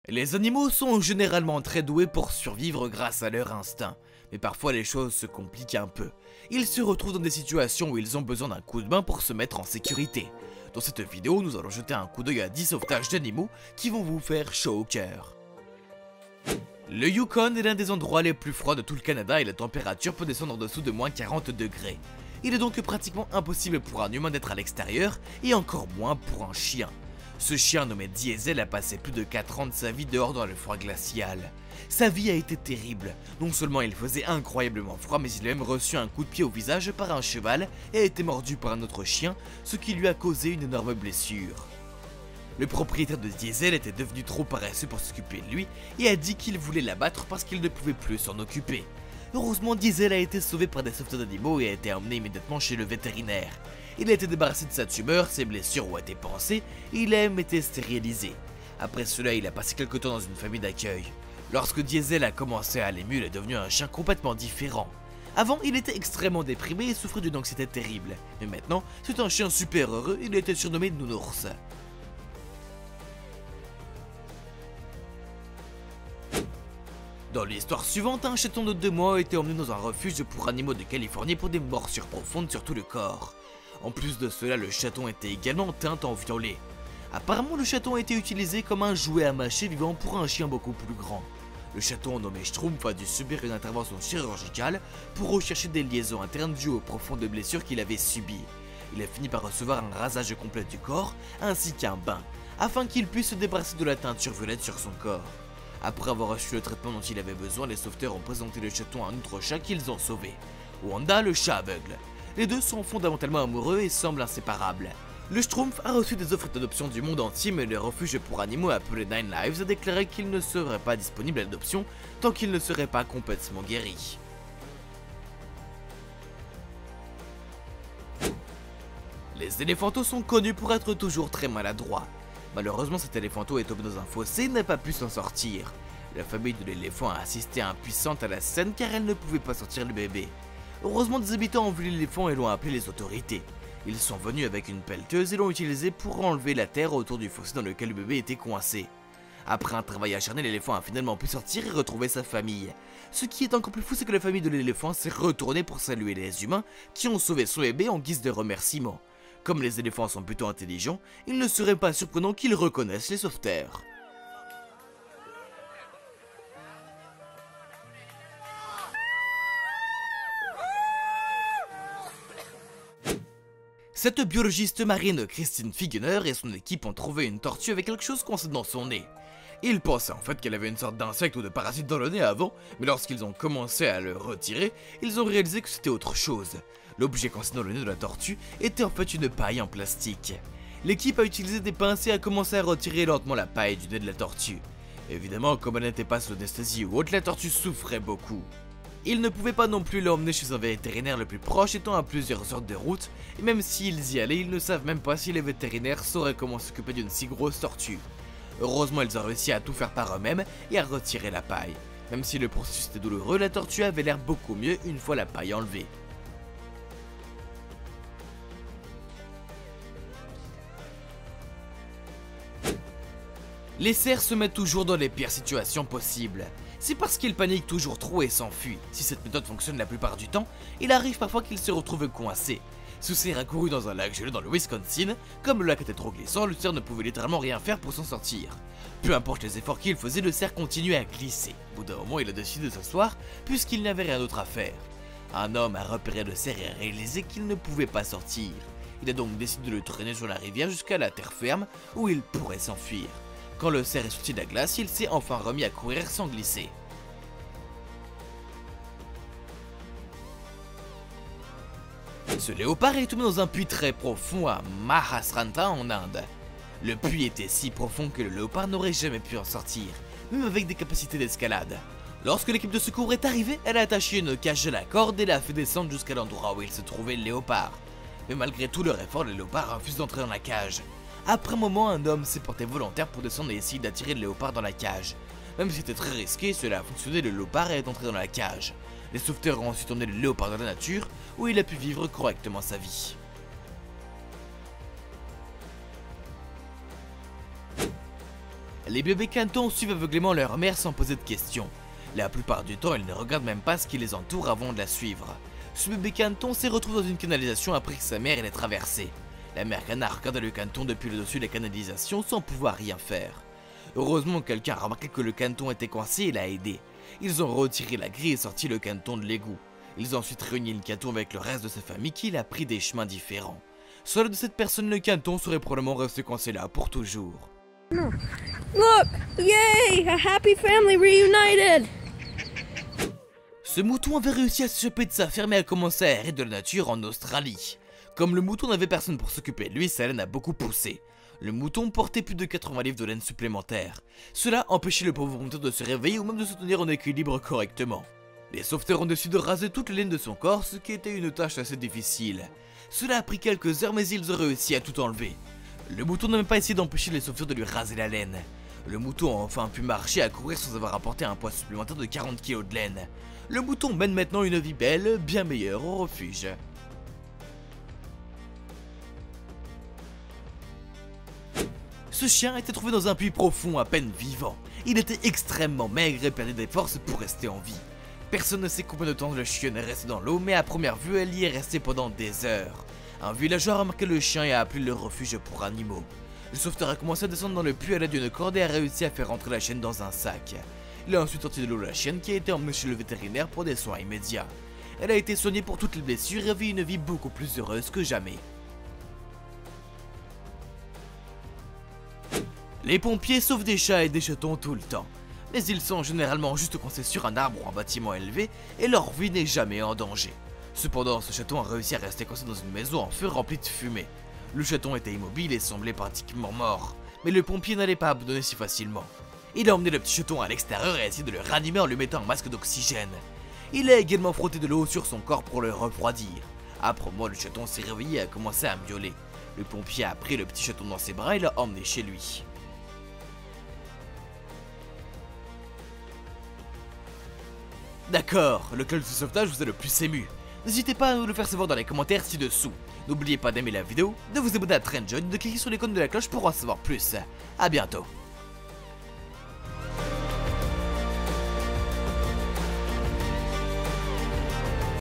Les animaux sont généralement très doués pour survivre grâce à leur instinct, mais parfois les choses se compliquent un peu. Ils se retrouvent dans des situations où ils ont besoin d'un coup de main pour se mettre en sécurité. Dans cette vidéo, nous allons jeter un coup d'œil à 10 sauvetages d'animaux qui vont vous faire chaud au cœur. Le Yukon est l'un des endroits les plus froids de tout le Canada et la température peut descendre en dessous de moins 40 degrés. Il est donc pratiquement impossible pour un humain d'être à l'extérieur et encore moins pour un chien. Ce chien nommé Diesel a passé plus de 4 ans de sa vie dehors dans le froid glacial. Sa vie a été terrible, non seulement il faisait incroyablement froid mais il a même reçu un coup de pied au visage par un cheval et a été mordu par un autre chien, ce qui lui a causé une énorme blessure. Le propriétaire de Diesel était devenu trop paresseux pour s'occuper de lui et a dit qu'il voulait l'abattre parce qu'il ne pouvait plus s'en occuper. Heureusement, Diesel a été sauvé par des sauveteurs d'animaux et a été emmené immédiatement chez le vétérinaire. Il a été débarrassé de sa tumeur, ses blessures ont été pansées et il a même été stérilisé. Après cela, il a passé quelque temps dans une famille d'accueil. Lorsque Diesel a commencé à aller mieux, il est devenu un chien complètement différent. Avant, il était extrêmement déprimé et souffrait d'une anxiété terrible. Mais maintenant, c'est un chien super heureux, il a été surnommé Nounours. Dans l'histoire suivante, un chaton de 2 mois a été emmené dans un refuge pour animaux de Californie pour des morsures profondes sur tout le corps. En plus de cela, le chaton était également teint en violet. Apparemment, le chaton a été utilisé comme un jouet à mâcher vivant pour un chien beaucoup plus grand. Le chaton nommé Schtroumpf a dû subir une intervention chirurgicale pour rechercher des liaisons internes dues aux profondes blessures qu'il avait subies. Il a fini par recevoir un rasage complet du corps ainsi qu'un bain, afin qu'il puisse se débarrasser de la teinture violette sur son corps. Après avoir reçu le traitement dont il avait besoin, les sauveteurs ont présenté le chaton à un autre chat qu'ils ont sauvé, Wanda, le chat aveugle. Les deux sont fondamentalement amoureux et semblent inséparables. Le Schtroumpf a reçu des offres d'adoption du monde entier, mais le refuge pour animaux appelé Nine Lives a déclaré qu'il ne serait pas disponible à l'adoption tant qu'il ne serait pas complètement guéri. Les éléphantos sont connus pour être toujours très maladroits. Malheureusement, cet éléphanto est tombé dans un fossé et n'a pas pu s'en sortir. La famille de l'éléphant a assisté impuissante à la scène car elle ne pouvait pas sortir le bébé. Heureusement, des habitants ont vu l'éléphant et l'ont appelé les autorités. Ils sont venus avec une pelleteuse et l'ont utilisée pour enlever la terre autour du fossé dans lequel le bébé était coincé. Après un travail acharné, l'éléphant a finalement pu sortir et retrouver sa famille. Ce qui est encore plus fou, c'est que la famille de l'éléphant s'est retournée pour saluer les humains qui ont sauvé son bébé en guise de remerciement. Comme les éléphants sont plutôt intelligents, il ne serait pas surprenant qu'ils reconnaissent les sauveteurs. Cette biologiste marine Christine Figener et son équipe ont trouvé une tortue avec quelque chose coincé dans son nez. Ils pensaient en fait qu'elle avait une sorte d'insecte ou de parasite dans le nez avant, mais lorsqu'ils ont commencé à le retirer, ils ont réalisé que c'était autre chose. L'objet coincé dans le nez de la tortue était en fait une paille en plastique. L'équipe a utilisé des pinces et a commencé à retirer lentement la paille du nez de la tortue. Évidemment, comme elle n'était pas sous anesthésie ou autre, la tortue souffrait beaucoup. Ils ne pouvaient pas non plus l'emmener chez un vétérinaire le plus proche étant à plusieurs heures de route, et même s'ils y allaient, ils ne savent même pas si les vétérinaires sauraient comment s'occuper d'une si grosse tortue. Heureusement, ils ont réussi à tout faire par eux-mêmes et à retirer la paille. Même si le processus était douloureux, la tortue avait l'air beaucoup mieux une fois la paille enlevée. Les cerfs se mettent toujours dans les pires situations possibles. C'est parce qu'ils paniquent toujours trop et s'enfuient. Si cette méthode fonctionne la plupart du temps, il arrive parfois qu'ils se retrouvent coincés. Ce cerf a couru dans un lac gelé dans le Wisconsin. Comme le lac était trop glissant, le cerf ne pouvait littéralement rien faire pour s'en sortir. Peu importe les efforts qu'il faisait, le cerf continuait à glisser. Au bout d'un moment, il a décidé de s'asseoir puisqu'il n'avait rien d'autre à faire. Un homme a repéré le cerf et a réalisé qu'il ne pouvait pas sortir. Il a donc décidé de le traîner sur la rivière jusqu'à la terre ferme où il pourrait s'enfuir. Quand le cerf est sorti de la glace, il s'est enfin remis à courir sans glisser. Ce léopard est tombé dans un puits très profond à Mahasranta en Inde. Le puits était si profond que le léopard n'aurait jamais pu en sortir, même avec des capacités d'escalade. Lorsque l'équipe de secours est arrivée, elle a attaché une cage à la corde et l'a fait descendre jusqu'à l'endroit où il se trouvait le léopard. Mais malgré tout leur effort, le léopard refuse d'entrer dans la cage. Après un moment, un homme s'est porté volontaire pour descendre et essayer d'attirer le léopard dans la cage. Même si c'était très risqué, cela a fonctionné, le léopard est entré dans la cage. Les sauveteurs ont ensuite emmené le léopard dans la nature, où il a pu vivre correctement sa vie. Les bébés cantons suivent aveuglément leur mère sans poser de questions. La plupart du temps, ils ne regardent même pas ce qui les entoure avant de la suivre. Ce bébé canton s'est retrouvé dans une canalisation après que sa mère l'ait traversée. La mère canard regarde le canton depuis le dessus de la canalisation sans pouvoir rien faire. Heureusement, quelqu'un a remarqué que le canton était coincé et l'a aidé. Ils ont retiré la grille et sorti le canton de l'égout. Ils ont ensuite réuni le canton avec le reste de sa famille qui a pris des chemins différents. Seul de cette personne, le canton serait probablement resté coincé là pour toujours. Look! Yay! A happy family reunited! Ce mouton avait réussi à s'échapper de sa ferme et a commencé à errer de la nature en Australie. Comme le mouton n'avait personne pour s'occuper de lui, sa laine a beaucoup poussé. Le mouton portait plus de 80 livres de laine supplémentaires. Cela empêchait le pauvre mouton de se réveiller ou même de se tenir en équilibre correctement. Les sauveteurs ont décidé de raser toute la laine de son corps, ce qui était une tâche assez difficile. Cela a pris quelques heures mais ils ont réussi à tout enlever. Le mouton n'a même pas essayé d'empêcher les sauveteurs de lui raser la laine. Le mouton a enfin pu marcher et courir sans avoir apporté un poids supplémentaire de 40 kg de laine. Le mouton mène maintenant une vie belle, bien meilleure au refuge. Ce chien était trouvé dans un puits profond à peine vivant. Il était extrêmement maigre et perdait des forces pour rester en vie. Personne ne sait combien de temps le chien est resté dans l'eau, mais à première vue, elle y est restée pendant des heures. Un villageois a remarqué le chien et a appelé le refuge pour animaux. Le sauveteur a commencé à descendre dans le puits à l'aide d'une corde et a réussi à faire rentrer la chienne dans un sac. Il a ensuite sorti de l'eau la chienne qui a été emmenée chez le vétérinaire pour des soins immédiats. Elle a été soignée pour toutes les blessures et vit une vie beaucoup plus heureuse que jamais. Les pompiers sauvent des chats et des chatons tout le temps, mais ils sont généralement juste coincés sur un arbre ou un bâtiment élevé et leur vie n'est jamais en danger. Cependant, ce chaton a réussi à rester coincé dans une maison en feu remplie de fumée. Le chaton était immobile et semblait pratiquement mort, mais le pompier n'allait pas abandonner si facilement. Il a emmené le petit chaton à l'extérieur et a essayé de le ranimer en lui mettant un masque d'oxygène. Il a également frotté de l'eau sur son corps pour le refroidir. Après moi, le chaton s'est réveillé et a commencé à miauler. Le pompier a pris le petit chaton dans ses bras et l'a emmené chez lui. D'accord, lequel de ce sauvetage vous a le plus ému? N'hésitez pas à nous le faire savoir dans les commentaires ci-dessous. N'oubliez pas d'aimer la vidéo, de vous abonner à Trendjoy et de cliquer sur l'icône de la cloche pour en savoir plus. A bientôt.